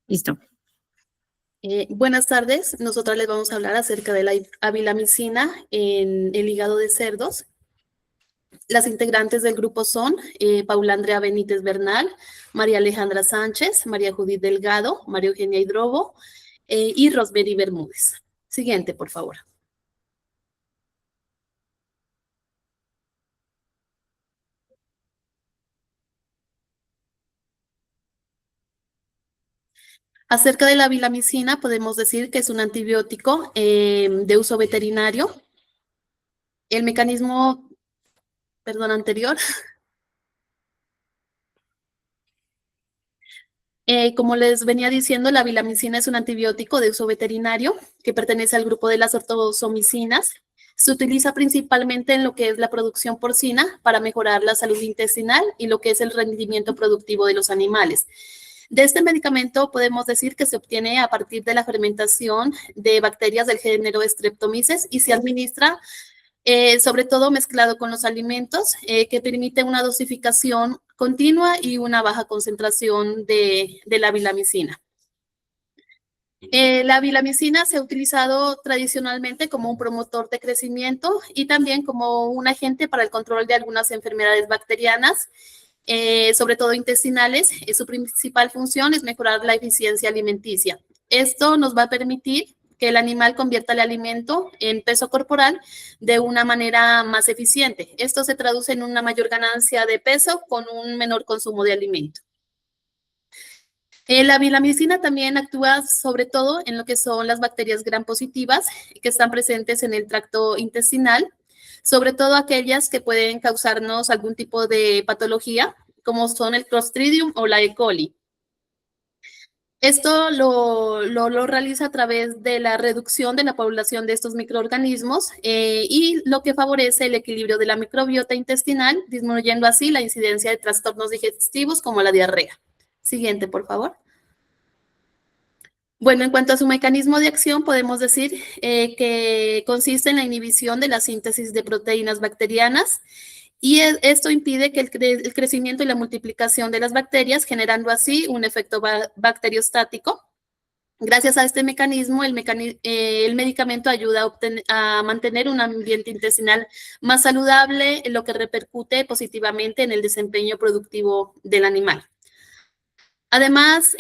Listo. Buenas tardes, nosotras les vamos a hablar acerca de la avilamicina en el hígado de cerdos. Las integrantes del grupo son Paula Andrea Benítez Bernal, María Alejandra Sánchez, María Judith Delgado, María Eugenia Hidrobo y Rosmery Bermúdez. Siguiente, por favor. Acerca de la avilamicina, podemos decir que es un antibiótico de uso veterinario. El mecanismo, perdón, anterior. Como les venía diciendo, la vilamicina es un antibiótico de uso veterinario que pertenece al grupo de las ortosomicinas. Se utiliza principalmente en lo que es la producción porcina para mejorar la salud intestinal y lo que es el rendimiento productivo de los animales. De este medicamento podemos decir que se obtiene a partir de la fermentación de bacterias del género Streptomyces y se administra sobre todo mezclado con los alimentos, que permite una dosificación continua y una baja concentración de la vilamicina. La vilamicina se ha utilizado tradicionalmente como un promotor de crecimiento y también como un agente para el control de algunas enfermedades bacterianas, sobre todo intestinales. Su principal función es mejorar la eficiencia alimenticia. Esto nos va a permitir que el animal convierta el alimento en peso corporal de una manera más eficiente. Esto se traduce en una mayor ganancia de peso con un menor consumo de alimento. La vilamicina también actúa sobre todo en lo que son las bacterias gram positivas que están presentes en el tracto intestinal, sobre todo aquellas que pueden causarnos algún tipo de patología, como son el Clostridium o la E. coli. Esto lo realiza a través de la reducción de la población de estos microorganismos y lo que favorece el equilibrio de la microbiota intestinal, disminuyendo así la incidencia de trastornos digestivos como la diarrea. Siguiente, por favor. Bueno, en cuanto a su mecanismo de acción, podemos decir que consiste en la inhibición de la síntesis de proteínas bacterianas y esto impide que el crecimiento y la multiplicación de las bacterias, generando así un efecto bacteriostático. Gracias a este mecanismo, el medicamento ayuda a mantener un ambiente intestinal más saludable, lo que repercute positivamente en el desempeño productivo del animal. Además,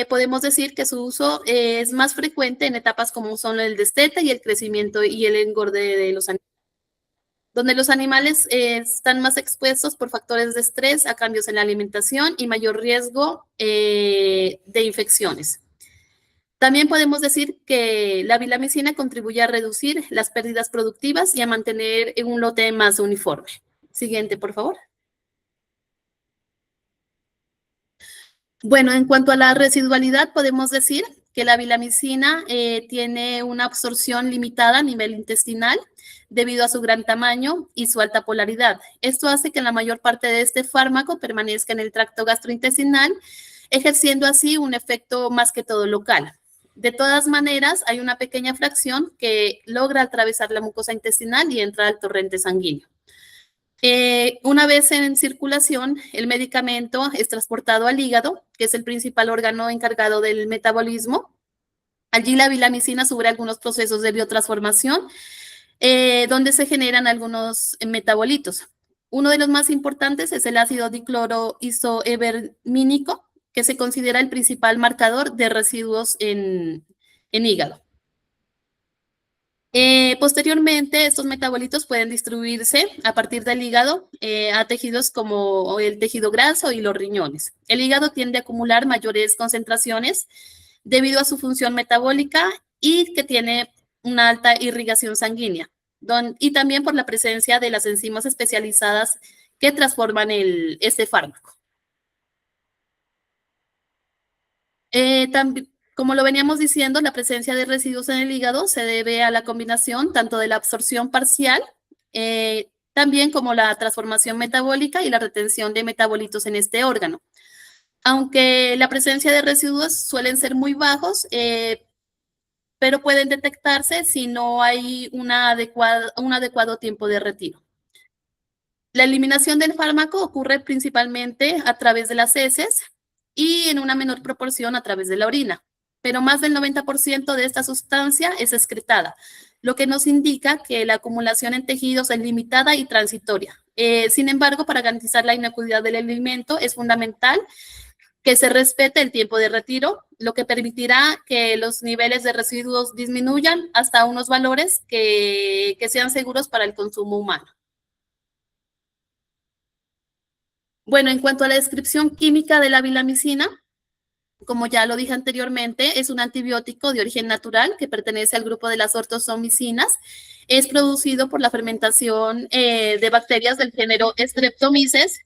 podemos decir que su uso es más frecuente en etapas como son el destete y el crecimiento y el engorde de los animales, donde los animales están más expuestos por factores de estrés, a cambios en la alimentación y mayor riesgo de infecciones. También podemos decir que la vilamicina contribuye a reducir las pérdidas productivas y a mantener un lote más uniforme. Siguiente, por favor. Bueno, en cuanto a la residualidad, podemos decir que la vilamicina tiene una absorción limitada a nivel intestinal debido a su gran tamaño y su alta polaridad. Esto hace que la mayor parte de este fármaco permanezca en el tracto gastrointestinal, ejerciendo así un efecto más que todo local. De todas maneras, hay una pequeña fracción que logra atravesar la mucosa intestinal y entra al torrente sanguíneo. Una vez en circulación, el medicamento es transportado al hígado, que es el principal órgano encargado del metabolismo. Allí la vilamicina sufre algunos procesos de biotransformación, donde se generan algunos metabolitos. Uno de los más importantes es el ácido dicloroisoevermínico, que se considera el principal marcador de residuos en hígado. Posteriormente, estos metabolitos pueden distribuirse a partir del hígado a tejidos como el tejido graso y los riñones. El hígado tiende a acumular mayores concentraciones debido a su función metabólica y que tiene una alta irrigación sanguínea, y también por la presencia de las enzimas especializadas que transforman este fármaco. También, como lo veníamos diciendo, la presencia de residuos en el hígado se debe a la combinación tanto de la absorción parcial, también como la transformación metabólica y la retención de metabolitos en este órgano. Aunque la presencia de residuos suelen ser muy bajos, pero pueden detectarse si no hay un adecuado tiempo de retiro. La eliminación del fármaco ocurre principalmente a través de las heces y en una menor proporción a través de la orina, pero más del 90% de esta sustancia es excretada, lo que nos indica que la acumulación en tejidos es limitada y transitoria. Sin embargo, para garantizar la inocuidad del alimento es fundamental que se respete el tiempo de retiro, lo que permitirá que los niveles de residuos disminuyan hasta unos valores que sean seguros para el consumo humano. Bueno, en cuanto a la descripción química de la vilamicina, como ya lo dije anteriormente, es un antibiótico de origen natural que pertenece al grupo de las ortosomicinas. Es producido por la fermentación de bacterias del género Streptomyces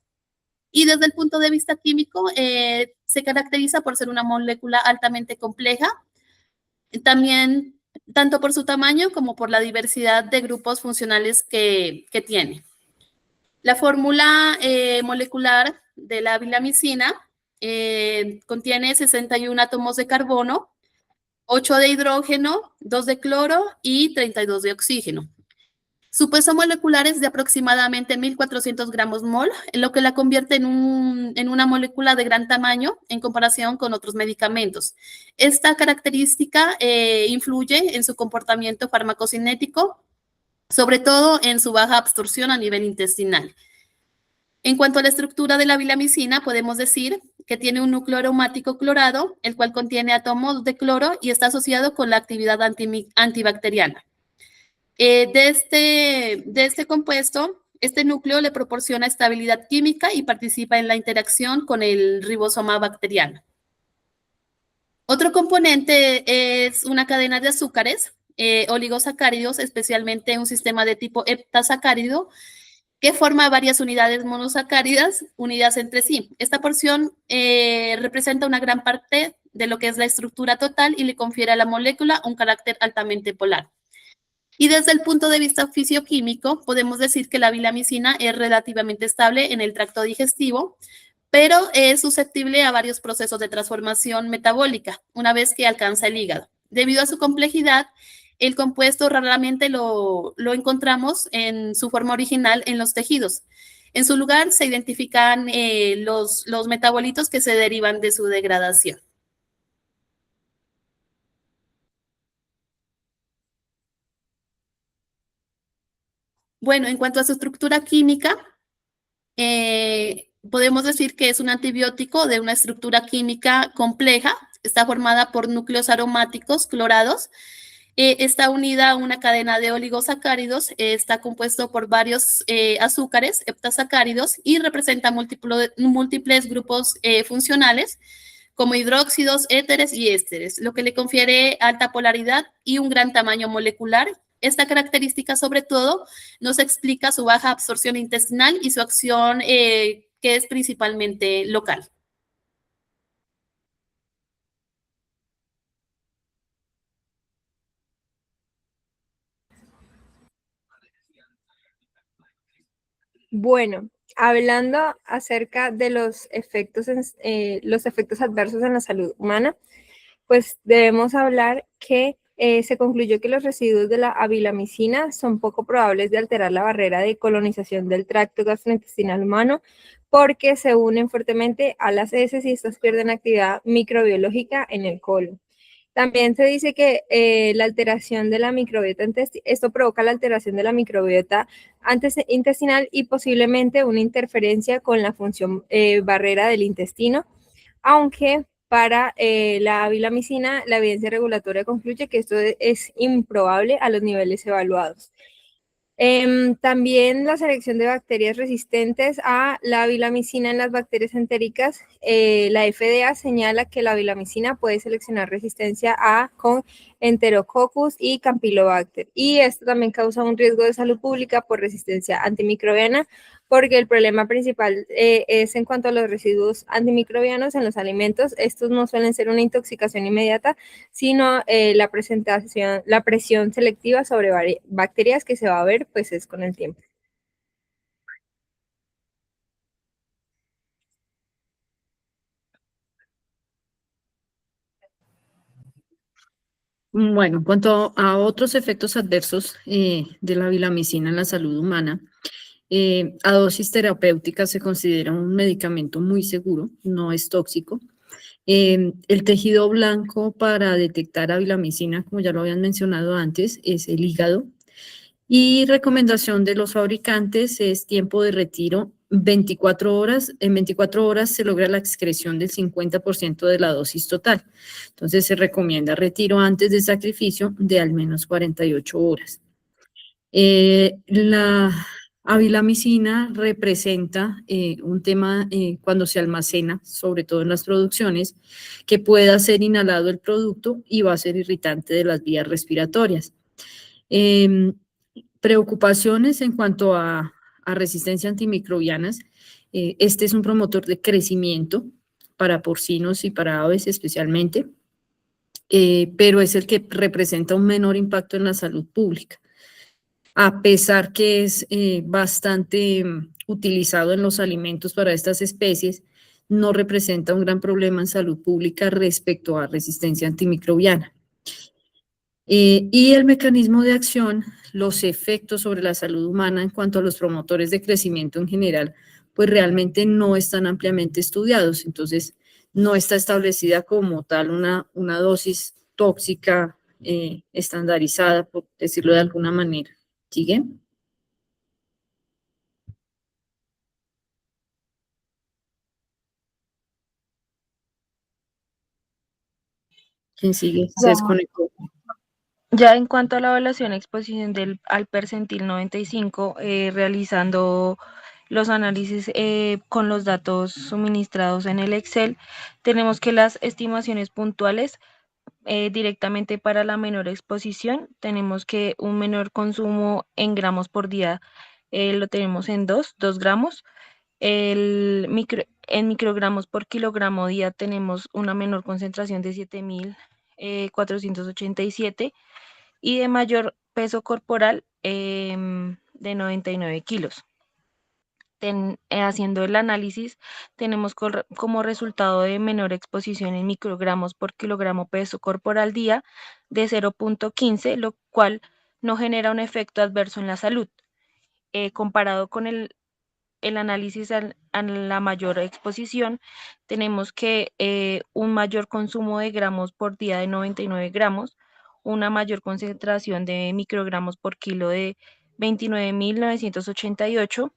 y desde el punto de vista químico se caracteriza por ser una molécula altamente compleja, también tanto por su tamaño como por la diversidad de grupos funcionales que tiene. La fórmula molecular de la vilamicina contiene 61 átomos de carbono, 8 de hidrógeno, 2 de cloro y 32 de oxígeno. Su peso molecular es de aproximadamente 1.400 gramos mol, lo que la convierte en una molécula de gran tamaño en comparación con otros medicamentos. Esta característica influye en su comportamiento farmacocinético, sobre todo en su baja absorción a nivel intestinal. En cuanto a la estructura de la vilamicina, podemos decir que tiene un núcleo aromático clorado, el cual contiene átomos de cloro y está asociado con la actividad antibacteriana. De este compuesto, este núcleo le proporciona estabilidad química y participa en la interacción con el ribosoma bacteriano. Otro componente es una cadena de azúcares, oligosacáridos, especialmente un sistema de tipo heptasacárido, que forma varias unidades monosacáridas unidas entre sí. Esta porción representa una gran parte de lo que es la estructura total y le confiere a la molécula un carácter altamente polar. Y desde el punto de vista fisioquímico, podemos decir que la vilamicina es relativamente estable en el tracto digestivo, pero es susceptible a varios procesos de transformación metabólica una vez que alcanza el hígado. Debido a su complejidad, el compuesto raramente lo encontramos en su forma original en los tejidos. En su lugar se identifican los metabolitos que se derivan de su degradación. Bueno, en cuanto a su estructura química, podemos decir que es un antibiótico de una estructura química compleja, está formada por núcleos aromáticos clorados, está unida a una cadena de oligosacáridos, está compuesto por varios azúcares, heptasacáridos, y representa múltiples grupos funcionales como hidróxidos, éteres y ésteres, lo que le confiere alta polaridad y un gran tamaño molecular. Esta característica, sobre todo, nos explica su baja absorción intestinal y su acción, que es principalmente local. Bueno, hablando acerca de los efectos adversos en la salud humana, pues debemos hablar que se concluyó que los residuos de la avilamicina son poco probables de alterar la barrera de colonización del tracto gastrointestinal humano porque se unen fuertemente a las heces y estas pierden actividad microbiológica en el colon. También se dice que la alteración de la microbiota esto provoca la alteración de la microbiota intestinal y posiblemente una interferencia con la función barrera del intestino, aunque para la avilamicina la evidencia regulatoria concluye que esto es improbable a los niveles evaluados. También la selección de bacterias resistentes a la avilamicina en las bacterias entéricas, la FDA señala que la avilamicina puede seleccionar resistencia con Enterococcus y Campylobacter, y esto también causa un riesgo de salud pública por resistencia antimicrobiana, porque el problema principal es en cuanto a los residuos antimicrobianos en los alimentos. Estos no suelen ser una intoxicación inmediata, sino la presión selectiva sobre bacterias que se va a ver, pues es con el tiempo. Bueno, en cuanto a otros efectos adversos de la vilamicina en la salud humana, A dosis terapéutica se considera un medicamento muy seguro, no es tóxico. El tejido blanco para detectar avilamicina, como ya lo habían mencionado antes, es el hígado. Y recomendación de los fabricantes es tiempo de retiro 24 horas. En 24 horas se logra la excreción del 50% de la dosis total. Entonces se recomienda retiro antes del sacrificio de al menos 48 horas. La avilamicina representa un tema cuando se almacena, sobre todo en las producciones, que pueda ser inhalado el producto y va a ser irritante de las vías respiratorias. Preocupaciones en cuanto a resistencia antimicrobianas. Este es un promotor de crecimiento para porcinos y para aves especialmente, pero es el que representa un menor impacto en la salud pública. A pesar que es bastante utilizado en los alimentos para estas especies, no representa un gran problema en salud pública respecto a resistencia antimicrobiana. Y el mecanismo de acción, los efectos sobre la salud humana en cuanto a los promotores de crecimiento en general, pues realmente no están ampliamente estudiados. Entonces, no está establecida como tal una dosis tóxica estandarizada, por decirlo de alguna manera. ¿Sigue? ¿Quién sigue? Se Ya, desconectó. ya en cuanto a la evaluación e exposición al percentil 95, realizando los análisis con los datos suministrados en el Excel, tenemos que las estimaciones puntuales directamente para la menor exposición, tenemos que un menor consumo en gramos por día lo tenemos en 2 gramos. En microgramos por kilogramo día tenemos una menor concentración de 7.487 y de mayor peso corporal de 99 kilos. Haciendo el análisis, tenemos como resultado de menor exposición en microgramos por kilogramo peso corporal día de 0.15, lo cual no genera un efecto adverso en la salud. Comparado con el análisis a la mayor exposición, tenemos que un mayor consumo de gramos por día de 99 gramos, una mayor concentración de microgramos por kilo de 29.988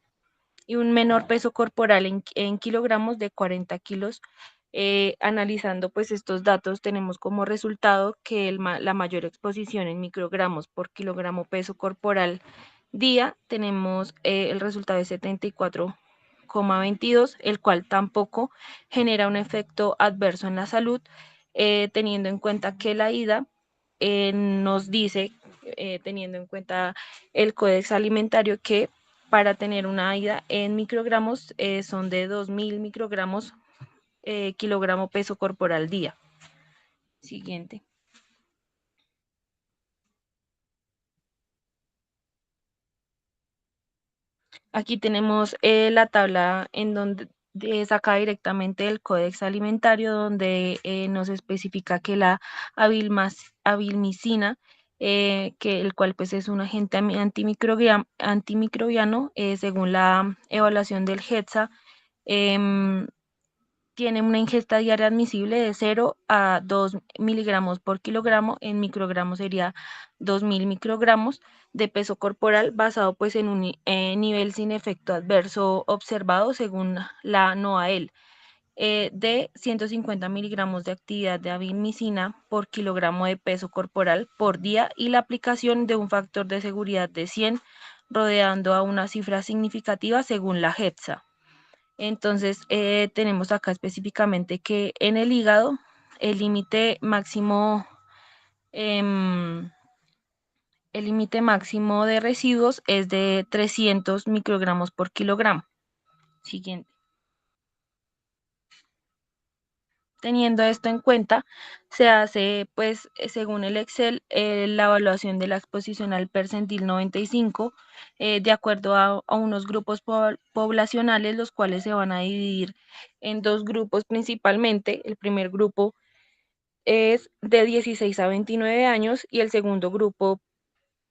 y un menor peso corporal en kilogramos de 40 kilos. Analizando pues estos datos tenemos como resultado que la mayor exposición en microgramos por kilogramo peso corporal día tenemos el resultado de 74,22, el cual tampoco genera un efecto adverso en la salud, teniendo en cuenta que la IDA nos dice, teniendo en cuenta el Códex Alimentario, que para tener una IDA en microgramos son de 2.000 microgramos kilogramo peso corporal día. Siguiente. Aquí tenemos la tabla en donde saca directamente el Códex Alimentario, donde nos especifica que la avilmicina, que el cual pues es un agente antimicrobiano, según la evaluación del HETSA, tiene una ingesta diaria admisible de 0 a 2 miligramos por kilogramo, en microgramos sería 2.000 microgramos de peso corporal, basado pues en un nivel sin efecto adverso observado según la NOAEL, de 150 miligramos de actividad de avilmicina por kilogramo de peso corporal por día y la aplicación de un factor de seguridad de 100, rodeando a una cifra significativa según la HEPSA. Entonces, tenemos acá específicamente que en el hígado el límite máximo, el límite máximo de residuos es de 300 microgramos por kilogramo. Siguiente. Teniendo esto en cuenta, se hace, pues, según el Excel, la evaluación de la exposición al percentil 95, de acuerdo a unos grupos poblacionales, los cuales se van a dividir en 2 grupos principalmente. El primer grupo es de 16 a 29 años y el segundo grupo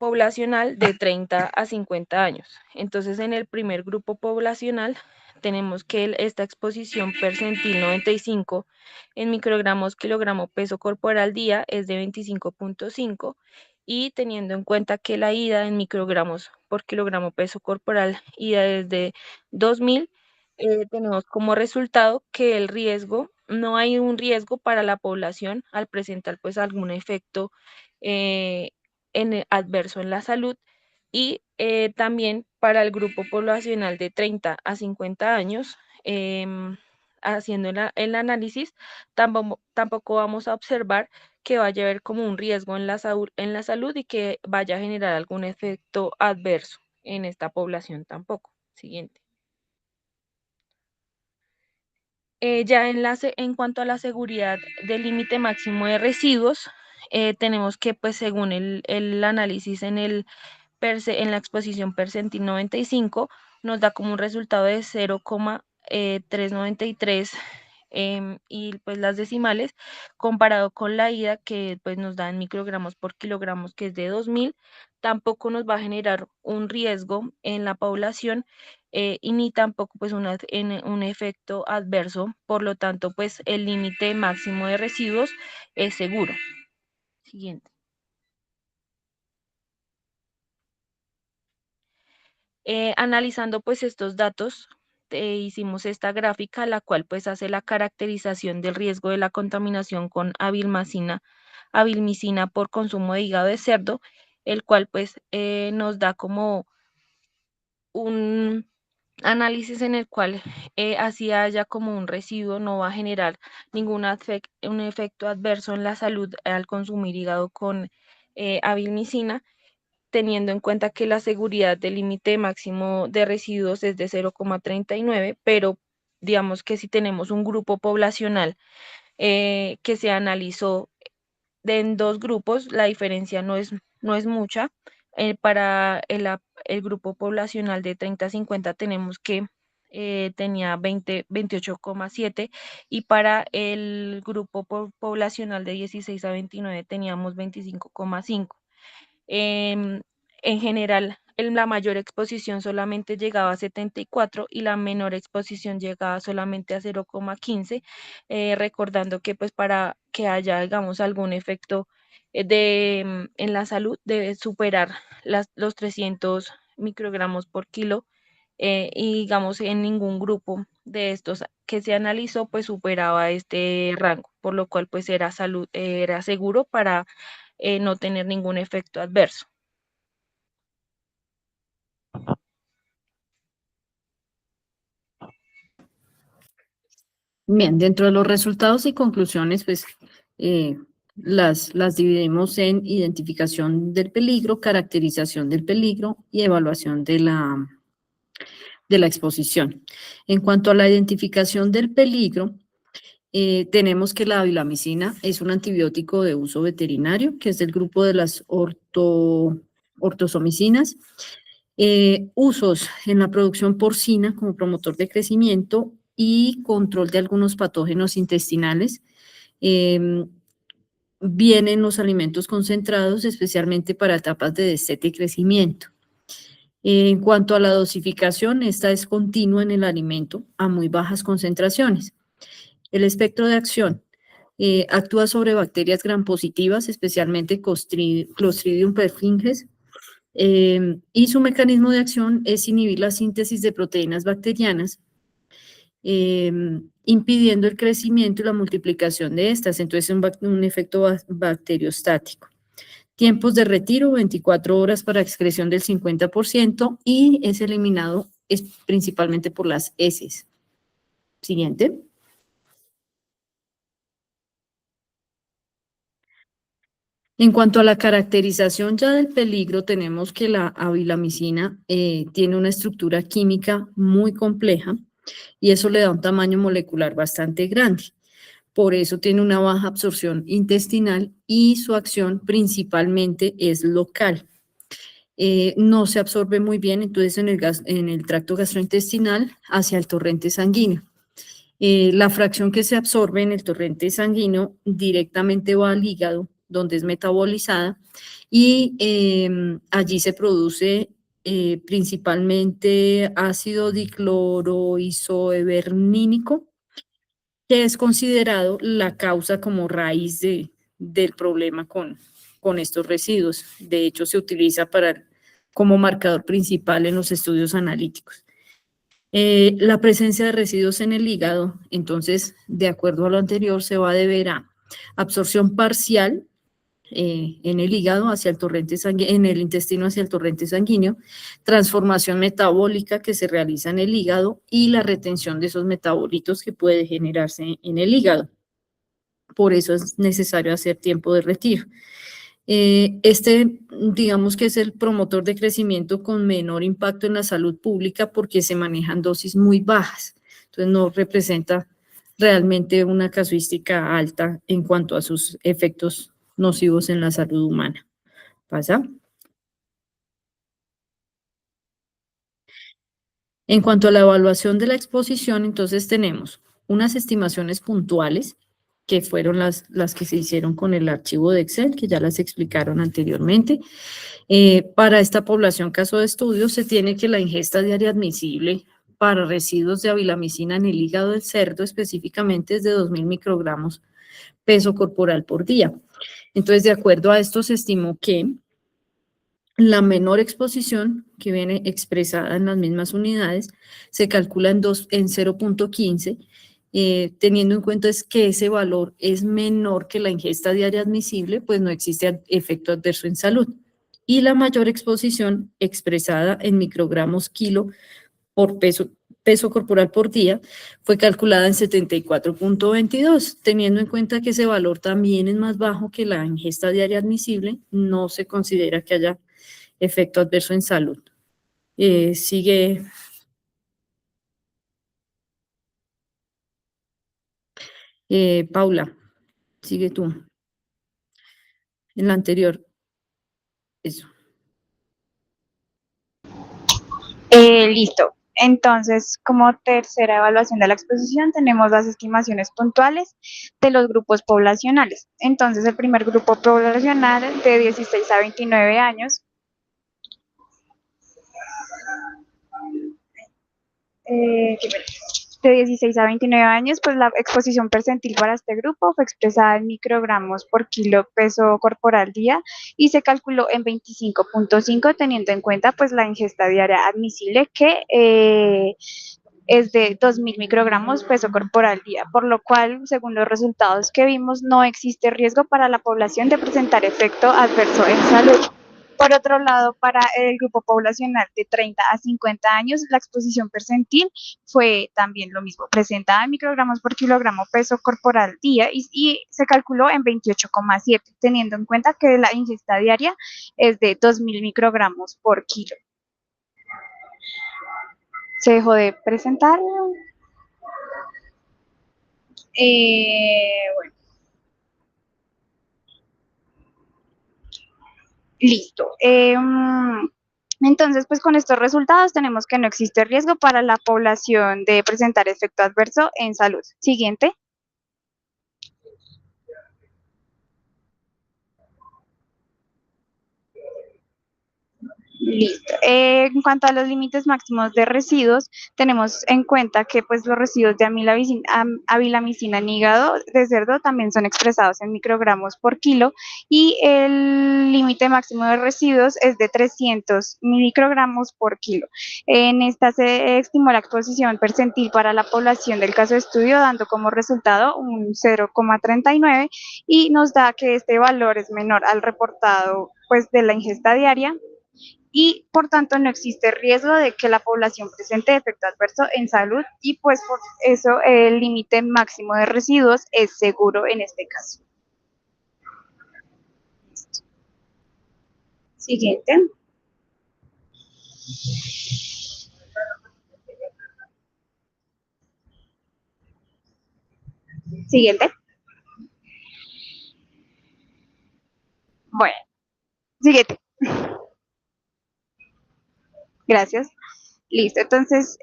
poblacional de 30 a 50 años. Entonces, en el primer grupo poblacional tenemos que esta exposición percentil 95 en microgramos kilogramo peso corporal día es de 25.5 y teniendo en cuenta que la ida en microgramos por kilogramo peso corporal ida es de 2000, tenemos como resultado que el riesgo, no hay un riesgo para la población al presentar pues algún efecto eh, adverso en la salud y también para el grupo poblacional de 30 a 50 años, haciendo el análisis, tampoco vamos a observar que vaya a haber como un riesgo en en la salud y que vaya a generar algún efecto adverso en esta población tampoco. Siguiente. Ya en cuanto a la seguridad del límite máximo de residuos, tenemos que, pues, según el análisis en la exposición percentil 95, nos da como un resultado de 0,393 y pues las decimales, comparado con la ida que pues nos da en microgramos por kilogramos, que es de 2000, tampoco nos va a generar un riesgo en la población y ni tampoco pues un efecto adverso. Por lo tanto, pues el límite máximo de residuos es seguro. Siguiente. Analizando pues estos datos, hicimos esta gráfica, la cual pues hace la caracterización del riesgo de la contaminación con avilmicina por consumo de hígado de cerdo, el cual pues nos da como un análisis en el cual así haya como un residuo, no va a generar un efecto adverso en la salud al consumir hígado con avilmicina, teniendo en cuenta que la seguridad del límite máximo de residuos es de 0,39, pero digamos que si tenemos un grupo poblacional que se analizó en dos grupos, la diferencia no es mucha. Para el grupo poblacional de 30 a 50 tenemos que tenía 28,7 y para el grupo poblacional de 16 a 29 teníamos 25,5. Em, en general, la mayor exposición solamente llegaba a 74 y la menor exposición llegaba solamente a 0,15, recordando que pues para que haya, digamos, algún efecto en la salud debe superar los 300 microgramos por kilo y digamos en ningún grupo de estos que se analizó pues superaba este rango, por lo cual pues era seguro para no tener ningún efecto adverso. Bien, dentro de los resultados y conclusiones, pues eh, las dividimos en identificación del peligro, caracterización del peligro y evaluación de la exposición. En cuanto a la identificación del peligro, tenemos que la avilamicina es un antibiótico de uso veterinario, que es del grupo de las ortosomicinas. Usos en la producción porcina como promotor de crecimiento y control de algunos patógenos intestinales. Vienen los alimentos concentrados, especialmente para etapas de destete y crecimiento. En cuanto a la dosificación, esta es continua en el alimento a muy bajas concentraciones. El espectro de acción actúa sobre bacterias gram positivas, especialmente Clostridium perfringens, y su mecanismo de acción es inhibir la síntesis de proteínas bacterianas, impidiendo el crecimiento y la multiplicación de estas. Entonces, un efecto bacteriostático. Tiempos de retiro, 24 horas para excreción del 50% y es eliminado principalmente por las heces. Siguiente. En cuanto a la caracterización ya del peligro, tenemos que la avilamicina tiene una estructura química muy compleja y eso le da un tamaño molecular bastante grande. Por eso tiene una baja absorción intestinal y su acción principalmente es local. No se absorbe muy bien entonces en el tracto gastrointestinal hacia el torrente sanguíneo. La fracción que se absorbe en el torrente sanguíneo directamente va al hígado donde es metabolizada, y allí se produce principalmente ácido dicloroisoevernínico, que es considerado la causa como raíz del problema con estos residuos. De hecho, se utiliza como marcador principal en los estudios analíticos. La presencia de residuos en el hígado, entonces, de acuerdo a lo anterior, se va a deber a absorción parcial en el hígado hacia el torrente sanguíneo, en el intestino hacia el torrente sanguíneo, transformación metabólica que se realiza en el hígado y la retención de esos metabolitos que puede generarse en el hígado. Por eso es necesario hacer tiempo de retiro. Digamos que es el promotor de crecimiento con menor impacto en la salud pública porque se manejan dosis muy bajas. Entonces no representa realmente una casuística alta en cuanto a sus efectos nocivos en la salud humana. ¿Pasa? En cuanto a la evaluación de la exposición, entonces tenemos unas estimaciones puntuales, que fueron las que se hicieron con el archivo de Excel, que ya las explicaron anteriormente. Para esta población caso de estudio, se tiene que la ingesta diaria admisible para residuos de avilamicina en el hígado del cerdo específicamente es de 2.000 microgramos peso corporal por día. Entonces, de acuerdo a esto, se estimó que la menor exposición, que viene expresada en las mismas unidades, se calcula en 0.15, teniendo en cuenta es que ese valor es menor que la ingesta diaria admisible, pues no existe efecto adverso en salud. Y la mayor exposición, expresada en microgramos kilo por peso corporal por día, fue calculada en 74.22, teniendo en cuenta que ese valor también es más bajo que la ingesta diaria admisible, no se considera que haya efecto adverso en salud. Sigue. Paula, sigue tú. En la anterior. Eso. Listo. Entonces, como tercera evaluación de la exposición, tenemos las estimaciones puntuales de los grupos poblacionales. Entonces, el primer grupo poblacional de 16 a 29 años. De 16 a 29 años, pues la exposición percentil para este grupo fue expresada en microgramos por kilo peso corporal día y se calculó en 25.5 teniendo en cuenta pues la ingesta diaria admisible que es de 2.000 microgramos peso corporal día, por lo cual, según los resultados que vimos, no existe riesgo para la población de presentar efecto adverso en salud. Por otro lado, para el grupo poblacional de 30 a 50 años, la exposición percentil fue también lo mismo, presentada en microgramos por kilogramo peso corporal día y se calculó en 28,7, teniendo en cuenta que la ingesta diaria es de 2.000 microgramos por kilo. Se dejó de presentar. Bueno. Listo. Entonces, pues con estos resultados tenemos que no existe riesgo para la población de presentar efecto adverso en salud. Siguiente. Listo. En cuanto a los límites máximos de residuos, tenemos en cuenta que pues los residuos de avilamicina en hígado de cerdo también son expresados en microgramos por kilo y el límite máximo de residuos es de 300 microgramos por kilo. En esta se estimó la exposición percentil para la población del caso de estudio, dando como resultado un 0,39 y nos da que este valor es menor al reportado pues de la ingesta diaria y por tanto no existe riesgo de que la población presente efecto adverso en salud y pues por eso el límite máximo de residuos es seguro en este caso. Siguiente. Siguiente. Bueno, siguiente. Gracias. Listo, entonces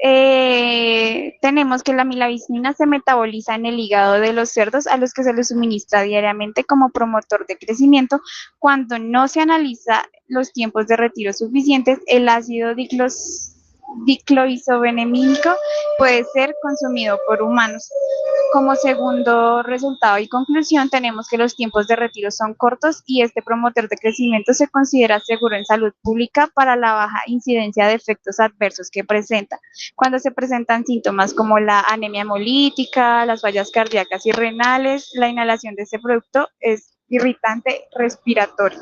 tenemos que la milabicina se metaboliza en el hígado de los cerdos a los que se les suministra diariamente como promotor de crecimiento. Cuando no se analiza los tiempos de retiro suficientes, el ácido dicloisobenemínico puede ser consumido por humanos. Como segundo resultado y conclusión, tenemos que los tiempos de retiro son cortos y este promotor de crecimiento se considera seguro en salud pública para la baja incidencia de efectos adversos que presenta. Cuando se presentan síntomas como la anemia hemolítica, las fallas cardíacas y renales, la inhalación de este producto es irritante respiratorio.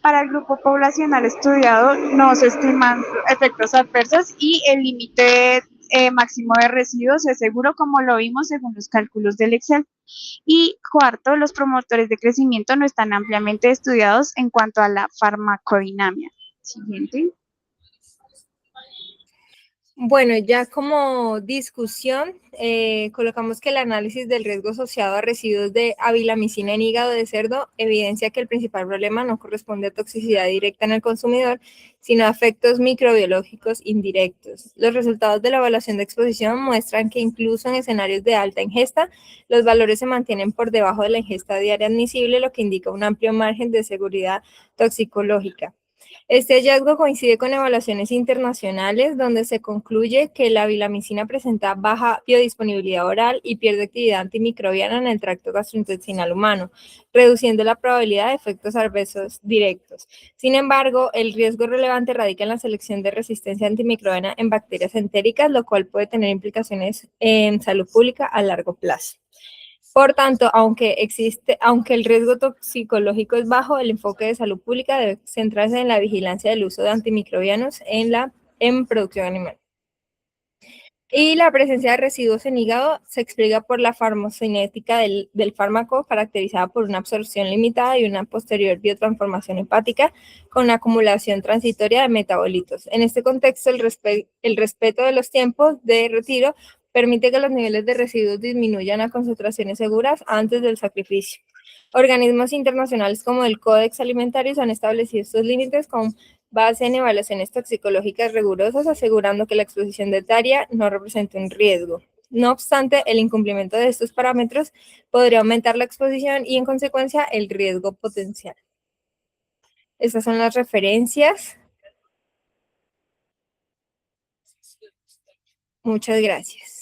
Para el grupo poblacional estudiado no se estiman efectos adversos y el límite máximo de residuos es seguro, como lo vimos según los cálculos del Excel. Y cuarto, los promotores de crecimiento no están ampliamente estudiados en cuanto a la farmacodinamia. Siguiente. Bueno, ya como discusión, colocamos que el análisis del riesgo asociado a residuos de avilamicina en hígado de cerdo evidencia que el principal problema no corresponde a toxicidad directa en el consumidor, sino a efectos microbiológicos indirectos. Los resultados de la evaluación de exposición muestran que incluso en escenarios de alta ingesta, los valores se mantienen por debajo de la ingesta diaria admisible, lo que indica un amplio margen de seguridad toxicológica. Este hallazgo coincide con evaluaciones internacionales donde se concluye que la vilamicina presenta baja biodisponibilidad oral y pierde actividad antimicrobiana en el tracto gastrointestinal humano, reduciendo la probabilidad de efectos adversos directos. Sin embargo, el riesgo relevante radica en la selección de resistencia antimicrobiana en bacterias entéricas, lo cual puede tener implicaciones en salud pública a largo plazo. Por tanto, aunque el riesgo toxicológico es bajo, el enfoque de salud pública debe centrarse en la vigilancia del uso de antimicrobianos en producción animal. Y la presencia de residuos en hígado se explica por la farmacocinética del fármaco, caracterizada por una absorción limitada y una posterior biotransformación hepática con acumulación transitoria de metabolitos. En este contexto, el respeto de los tiempos de retiro permite que los niveles de residuos disminuyan a concentraciones seguras antes del sacrificio. Organismos internacionales como el Codex Alimentarius han establecido estos límites con base en evaluaciones toxicológicas rigurosas, asegurando que la exposición dietaria no representa un riesgo. No obstante, el incumplimiento de estos parámetros podría aumentar la exposición y, en consecuencia, el riesgo potencial. Estas son las referencias. Muchas gracias.